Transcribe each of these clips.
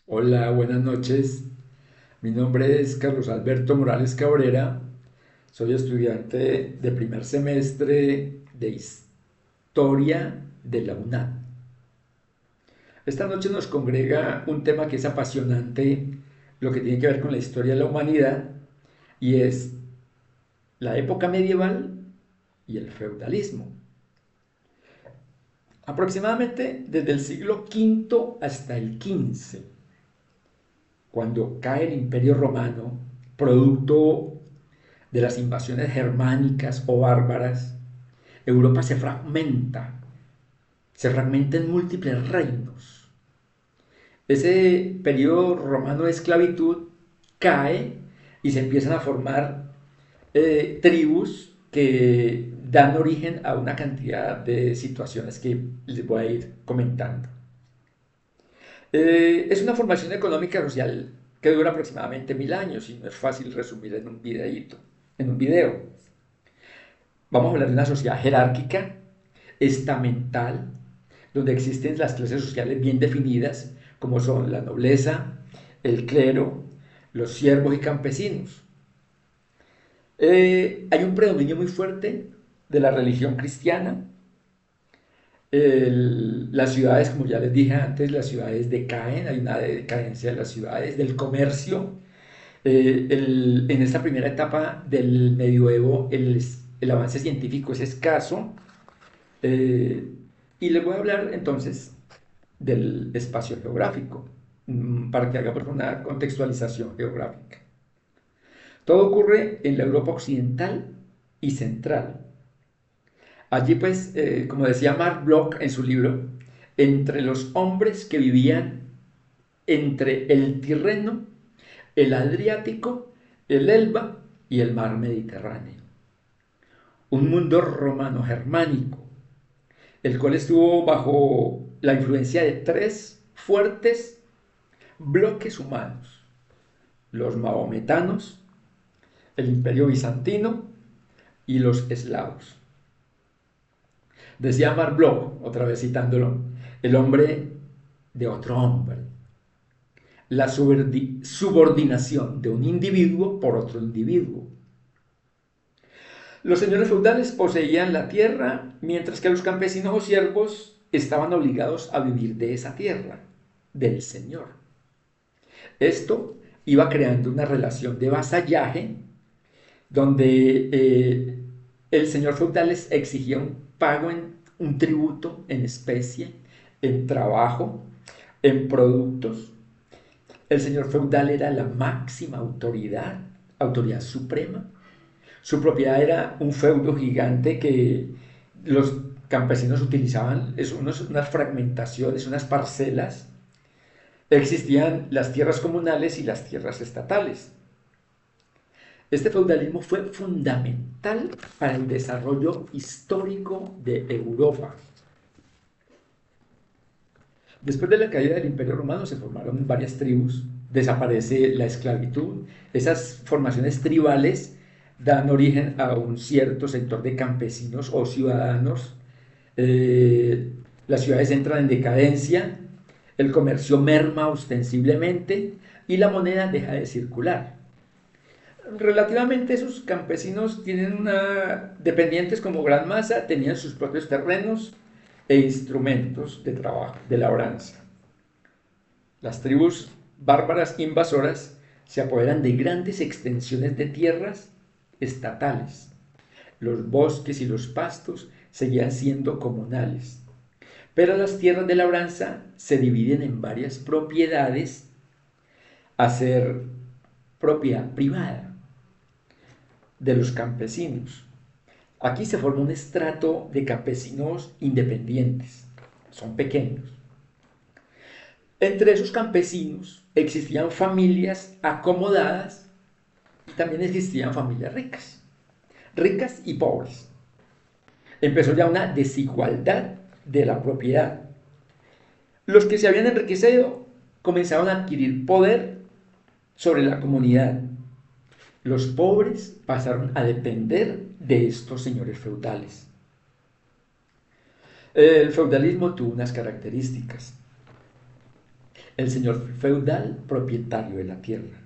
Hola, buenas noches. Mi nombre es Carlos Alberto Morales Cabrera. Soy estudiante de primer semestre de Historia de la UNAM. Esta noche nos congrega un tema que es apasionante, lo que tiene que ver con la historia de la humanidad, y es la época medieval y el feudalismo. Aproximadamente desde el siglo V hasta el XV, cuando cae el Imperio Romano, producto de las invasiones germánicas o bárbaras, Europa se fragmenta en múltiples reinos. Ese periodo romano de esclavitud cae y se empiezan a formar tribus que dan origen a una cantidad de situaciones que les voy a ir comentando. Es una formación económica social que dura aproximadamente 1000 años y no es fácil resumir en un videíto, en un video. Vamos a hablar de una sociedad jerárquica, estamental, donde existen las clases sociales bien definidas, como son la nobleza, el clero, los siervos y campesinos. Hay un predominio muy fuerte de la religión cristiana. Las ciudades, como ya les dije antes, las ciudades decaen, hay una decadencia de las ciudades, del comercio. En esta primera etapa del medioevo el avance científico es escaso. Eh, y les voy a hablar entonces del espacio geográfico, para que hagamos una contextualización geográfica. Todo ocurre en la Europa occidental y central. Allí pues, como decía Mark Bloch en su libro, entre los hombres que vivían entre el Tirreno, el Adriático, el Elba y el mar Mediterráneo. Un mundo romano-germánico, el cual estuvo bajo la influencia de tres fuertes bloques humanos: los maometanos, el imperio bizantino y los eslavos. Decía Mark Bloch, otra vez citándolo, el hombre de otro hombre, la subordinación de un individuo por otro individuo. Los señores feudales poseían la tierra, mientras que los campesinos o siervos estaban obligados a vivir de esa tierra, del señor. Esto iba creando una relación de vasallaje donde el señor feudal les exigía un pago, un tributo en especie, en trabajo, en productos. El señor feudal era la máxima autoridad, autoridad suprema. Su propiedad era un feudo gigante que los campesinos utilizaban, unas fragmentaciones, unas parcelas. Existían las tierras comunales y las tierras estatales. Este feudalismo fue fundamental para el desarrollo histórico de Europa. Después de la caída del Imperio Romano se formaron varias tribus, desaparece la esclavitud, esas formaciones tribales dan origen a un cierto sector de campesinos o ciudadanos. Eh, las ciudades entran en decadencia, el comercio merma ostensiblemente y la moneda deja de circular. Relativamente esos campesinos tienen dependientes como gran masa, tenían sus propios terrenos e instrumentos de trabajo, de labranza. Las tribus bárbaras invasoras se apoderan de grandes extensiones de tierras estatales. Los bosques y los pastos seguían siendo comunales, pero las tierras de labranza se dividen en varias propiedades a ser propiedad privada de los campesinos. Aquí se forma un estrato de campesinos independientes, son pequeños. Entre esos campesinos existían familias acomodadas y también existían familias ricas, ricas y pobres. Empezó ya una desigualdad de la propiedad. Los que se habían enriquecido comenzaron a adquirir poder sobre la comunidad. Los pobres pasaron a depender de estos señores feudales. El feudalismo tuvo unas características. El señor feudal, propietario de la tierra.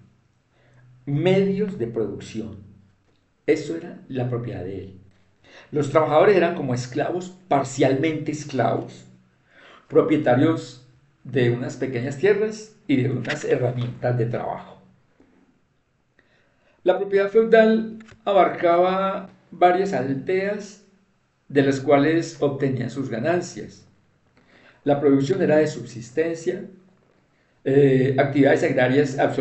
Medios de producción. Eso era la propiedad de él. Los trabajadores eran como esclavos, parcialmente esclavos, propietarios de unas pequeñas tierras y de unas herramientas de trabajo. La propiedad feudal abarcaba varias aldeas de las cuales obtenían sus ganancias. La producción era de subsistencia, actividades agrarias las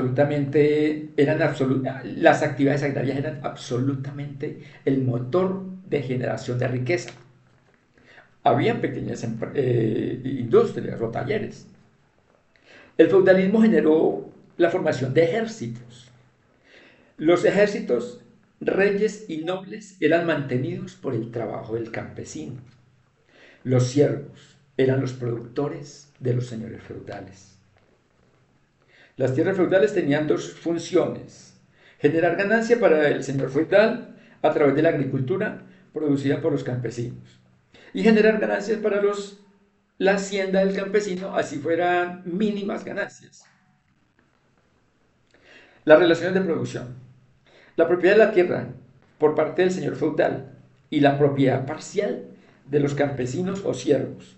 actividades agrarias eran absolutamente el motor de generación de riqueza. Habían pequeñas industrias o talleres. El feudalismo generó la formación de ejércitos. Los ejércitos, reyes y nobles eran mantenidos por el trabajo del campesino. Los siervos eran los productores de los señores feudales. Las tierras feudales tenían dos funciones: generar ganancia para el señor feudal a través de la agricultura producida por los campesinos y generar ganancias para la hacienda del campesino, así fueran mínimas ganancias. Las relaciones de producción. La propiedad de la tierra por parte del señor feudal y la propiedad parcial de los campesinos o siervos.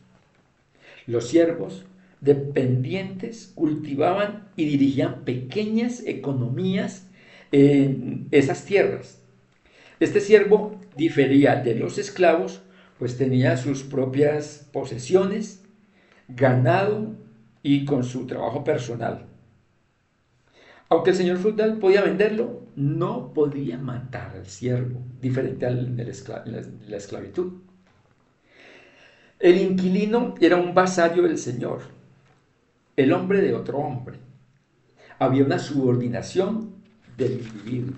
Los siervos dependientes cultivaban y dirigían pequeñas economías en esas tierras. Este siervo difería de los esclavos, pues tenía sus propias posesiones, ganado y con su trabajo personal. Aunque el señor feudal podía venderlo, no podía matar al siervo, diferente a la esclavitud. El inquilino era un vasallo del señor, el hombre de otro hombre. Había una subordinación del individuo.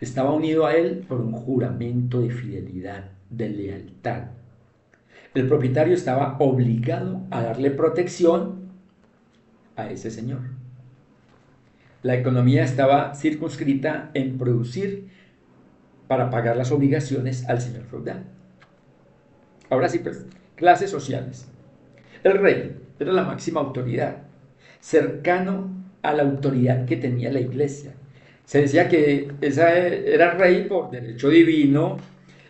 Estaba unido a él por un juramento de fidelidad, de lealtad. El propietario estaba obligado a darle protección a ese señor. La economía estaba circunscrita en producir para pagar las obligaciones al señor feudal. Ahora sí, pues, clases sociales. El rey era la máxima autoridad, cercano a la autoridad que tenía la iglesia. Se decía que era rey por derecho divino,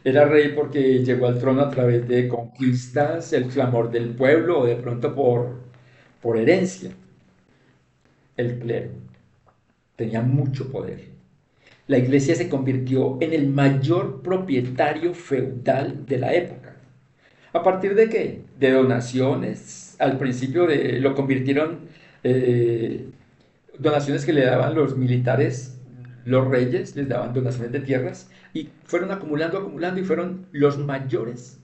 era rey porque llegó al trono a través de conquistas, el clamor del pueblo o de pronto por herencia. El clero tenía mucho poder. La iglesia se convirtió en el mayor propietario feudal de la época. ¿A partir de qué? De donaciones. Al principio lo convirtieron, donaciones que le daban los militares, los reyes, les daban donaciones de tierras y fueron acumulando y fueron los mayores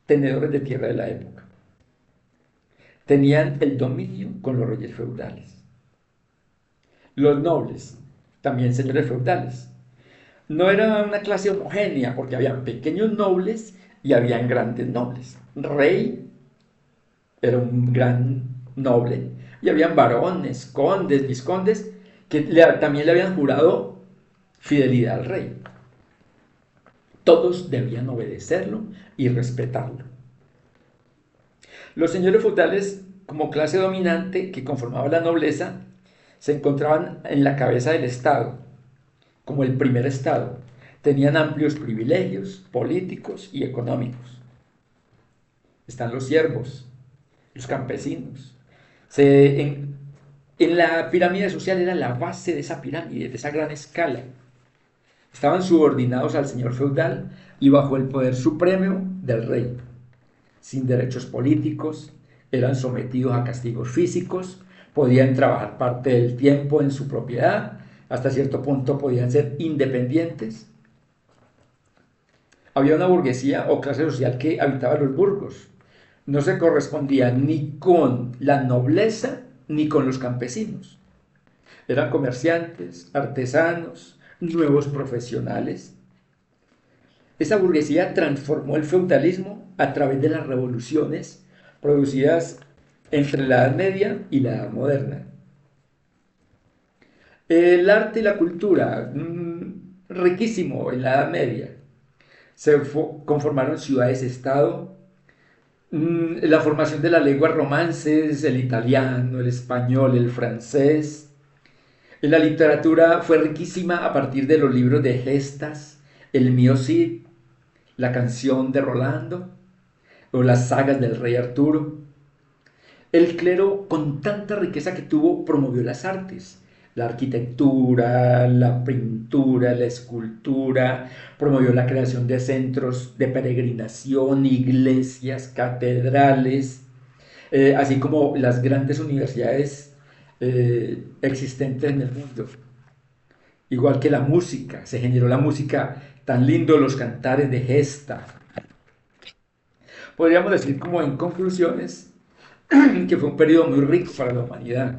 tenedores de tierra de la época. Tenían el dominio con los reyes feudales. Los nobles, también señores feudales. No era una clase homogénea porque habían pequeños nobles y habían grandes nobles. Rey era un gran noble y habían varones, condes, vizcondes que también le habían jurado fidelidad al rey. Todos debían obedecerlo y respetarlo. Los señores feudales, como clase dominante que conformaba la nobleza, se encontraban en la cabeza del Estado, como el primer Estado. Tenían amplios privilegios políticos y económicos. Están los siervos, los campesinos. En la pirámide social era la base de esa pirámide, de esa gran escala. Estaban subordinados al señor feudal y bajo el poder supremo del rey. Sin derechos políticos, eran sometidos a castigos físicos, podían trabajar parte del tiempo en su propiedad, hasta cierto punto podían ser independientes. Había una burguesía o clase social que habitaba los burgos. No se correspondía ni con la nobleza ni con los campesinos. Eran comerciantes, artesanos, nuevos profesionales. Esa burguesía transformó el feudalismo a través de las revoluciones producidas entre la Edad Media y la Edad Moderna. El arte y la cultura, riquísimo en la Edad Media. Se conformaron ciudades-estado, La formación de las lenguas romances, el italiano, el español, el francés. La literatura fue riquísima a partir de los libros de Gestas, El mío Cid, la canción de Rolando o las sagas del rey Arturo. El clero, con tanta riqueza que tuvo, promovió las artes, la arquitectura, la pintura, la escultura, promovió la creación de centros de peregrinación, iglesias, catedrales, así como las grandes universidades existentes en el mundo. Igual que la música, se generó la música tan lindo, los cantares de gesta. Podríamos decir como en conclusiones que fue un periodo muy rico para la humanidad.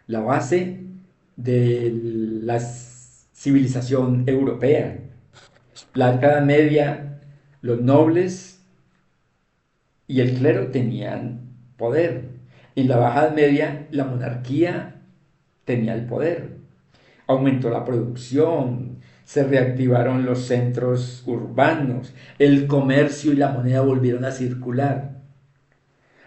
La base de la civilización europea. La Edad Media, los nobles y el clero tenían poder. En la Baja Edad Media, la monarquía tenía el poder. Aumentó la producción, se reactivaron los centros urbanos, el comercio y la moneda volvieron a circular.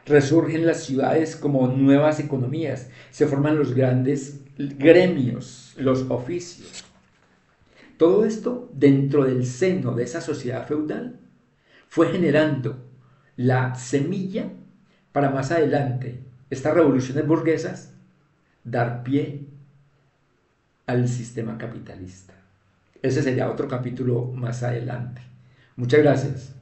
Resurgen las ciudades como nuevas economías, se forman los grandes gremios, los oficios. Todo esto dentro del seno de esa sociedad feudal fue generando la semilla para más adelante estas revoluciones burguesas dar pie al sistema capitalista. Ese sería otro capítulo más adelante. Muchas gracias.